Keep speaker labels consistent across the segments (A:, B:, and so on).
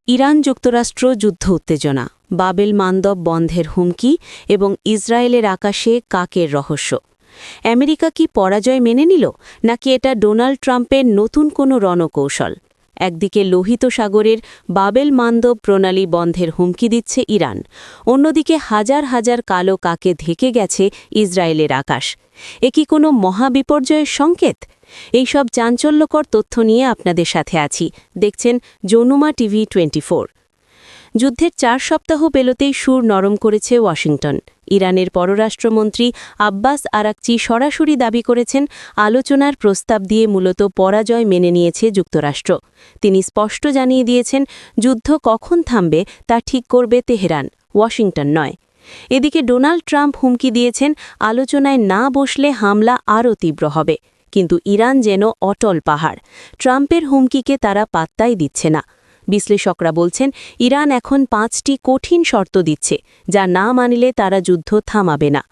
A: Iran যুক্তরাষ্ট্র যুদ্ধ উত্তেজনা, বাবেল মান্দব বন্ধের হুমকি এবং ইসরায়েলের আকাশে কাকের রহস্য। আমেরিকা কি পরাজয় মেনে নিল, নাকি এটা ডোনাল্ড ট্রাম্পের নতুন কোনো রণকৌশল? একদিকে লোহিত সাগরের বাবেল মান্দব প্রণালী বন্ধের হুমকি দিচ্ছে ইরান, অন্যদিকে হাজার হাজার কালো কাকে ঢেকে গেছে ইসরায়েলের আকাশ। এ কি কোনো মহাবিপর্যয়ের সংকেত? এইসব চাঞ্চল্যকর তথ্য নিয়ে আপনাদের সাথে আছি। দেখছেন যমুনা টিভি 24। যুদ্ধের 4 সপ্তাহ পেরোতেই সুর নরম করেছে ওয়াশিংটন। ইরানের পররাষ্ট্রমন্ত্রী আব্বাস আরাকচি সরাসরি দাবি করেছেন, আলোচনার প্রস্তাব দিয়ে মূলত পরাজয় মেনে নিয়েছে যুক্তরাষ্ট্র। তিনি স্পষ্ট জানিয়ে দিয়েছেন, যুদ্ধ কখন থামবে তা ঠিক করবে তেহরান, ওয়াশিংটন নয়। এদিকে ডোনাল্ড ট্রাম্প হুমকি দিয়েছেন, আলোচনায় না বসলে হামলা আরও তীব্র হবে। কিন্তু ইরান যেন অটল পাহাড়, ট্রাম্পের হুমকিকে তারা পাত্তাই দিচ্ছে না। বিশ্লেষকরা বলছেন, ইরান এখন 5টি কঠিন শর্ত দিচ্ছে, যা না মানলে তারা যুদ্ধ থামাবে না।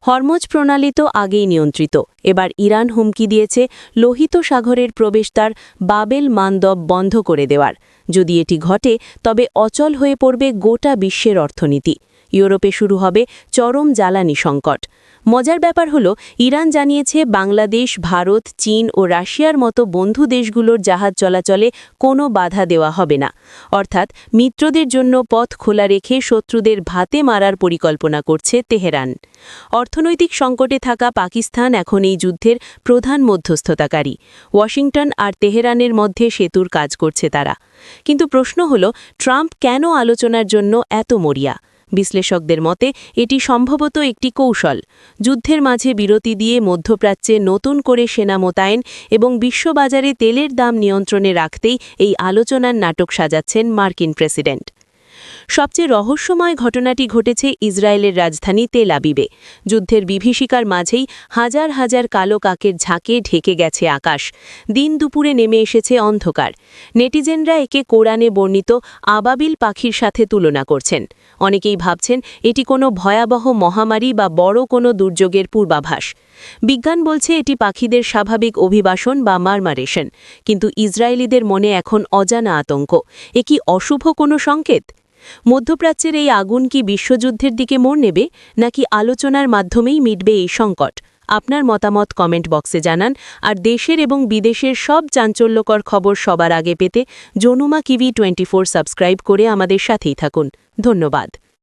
A: হরমুজ প্রণালী তো আগেই নিয়ন্ত্রিত, এবার ইরান হুমকি দিয়েছে লোহিত সাগরের প্রবেশদ্বার বাবেল মান্দব বন্ধ করে দেওয়ার। যদি এটি ঘটে, তবে অচল হয়ে পড়বে গোটা বিশ্বের অর্থনীতি। ইউরোপে শুরু হবে চরম জ্বালানি সংকট। মজার ব্যাপার হলো, ইরান জানিয়েছে বাংলাদেশ, ভারত, চীন ও রাশিয়ার মতো বন্ধু দেশগুলোর জাহাজ চলাচলে কোনো বাধা দেওয়া হবে না। অর্থাৎ মিত্রদের জন্য পথ খোলা রেখে শত্রুদের ভাতে মারার পরিকল্পনা করছে তেহরান। অর্থনৈতিক সংকটে থাকা পাকিস্তান এখন এই যুদ্ধের প্রধান মধ্যস্থতাকারী। ওয়াশিংটন আর তেহরানের মধ্যে সেতুর কাজ করছে তারা। কিন্তু প্রশ্ন হলো, ট্রাম্প কেন আলোচনার জন্য এত মরিয়া? বিশ্লেষকদের মতে এটি সম্ভবত একটি কৌশল। যুদ্ধের মাঝে বিরতি দিয়ে মধ্যপ্রাচ্যে নতুন করে সেনা মোতায়েন এবং বিশ্ববাজারে তেলের দাম নিয়ন্ত্রণে রাখতেই এই আলোচনার নাটক সাজাচ্ছেন মার্কিন প্রেসিডেন্ট। সবচেয়ে রহস্যময় ঘটনাটি ঘটেছে ইসরায়েলের রাজধানী তেল আবিবে। যুদ্ধের বিভীষিকার মাঝেই হাজার হাজার কালো কাকের ঝাঁকে ঢেকে গেছে আকাশ। দিন দুপুরে নেমে এসেছে অন্ধকার। নেটিজেনরা একে কোরআনে বর্ণিত আবাবিল পাখির সাথে তুলনা করছেন। অনেকেই ভাবছেন এটি কোনো ভয়াবহ মহামারী বা বড় কোনো দুর্যোগের পূর্বাভাস। বিজ্ঞান বলছে এটি পাখিদের স্বাভাবিক অভিবাসন বা মারমারেশন। কিন্তু ইসরায়েলিদের মনে এখন অজানা আতঙ্ক। এ কি অশুভ কোনো সংকেত? মধ্যপ্রাচ্যের এই আগুন কি বিশ্বযুদ্ধের দিকে মোড় নেবে, নাকি আলোচনার মাধ্যমেই মিটবে এই সংকট? আপনার মতামত কমেন্ট বক্সে জানান। আর দেশের এবং বিদেশের সব চাঞ্চল্যকর খবর সবার আগে পেতে যমুনা টিভি 24 সাবস্ক্রাইব করে আমাদের সাথেই থাকুন। ধন্যবাদ।